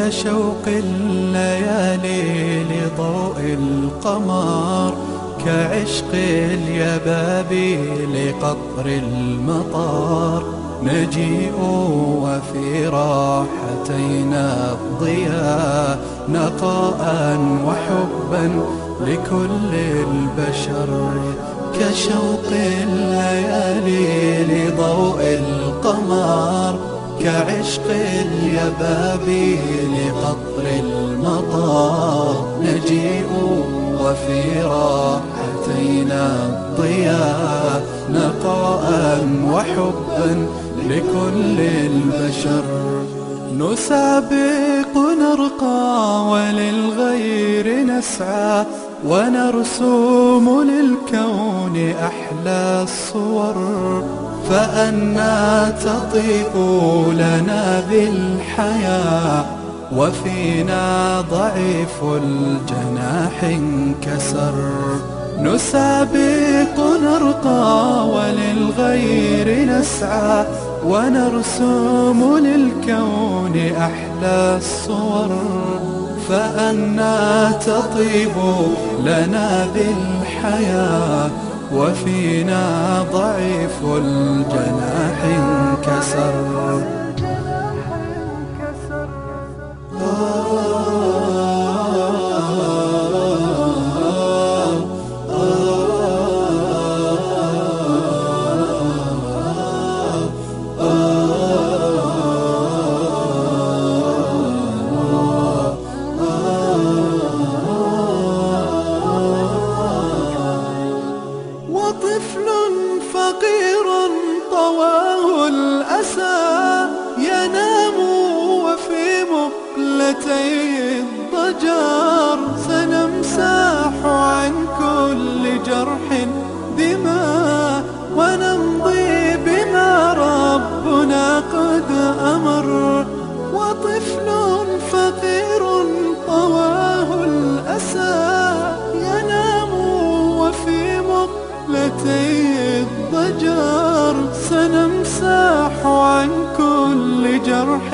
كشوق الليالي لضوء القمر، كعشق اليبابي لقطر المطار. نجيء وفي راحتينا الضياء، نقاء وحبا لكل البشر. كشوق الليالي لضوء القمر، كعشق اليبابي لقطر المطار. نجيء وفي راحتينا الضياء، نقاء وحبا لكل البشر. نسابق نرقى وللغير نسعى، ونرسم للكون أحلى الصور. فأنى تطيب لنا بالحياة، وفينا ضعيف الجناح انكسر. نسابق نرقى وللغير نسعى، ونرسم للكون أحلى الصور. فأنى تطيب لنا بالحياة، وفينا ضعيف الجناح انكسر. وطفل فقير طواه الأسى، ينام وفي مقلتي الضجر. سنمسح عن كل جرح دماء، ونمضي بما ربنا قد أمر. وطفل فقير طواه الأسى، ينام وفي مقلتي الضجر. سنمسح عن كل جرح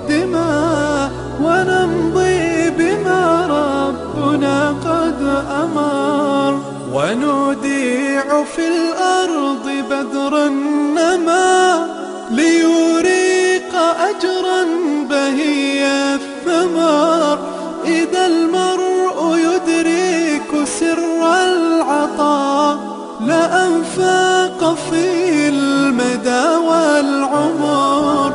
دماء، ونمضي بما ربنا قد أمر. ونوديع في الأرض بدر النما، ليريق أجرا بهي الثمر. إذا المرء يدرك سر العطاء، لأنفاق في المدى والعمر.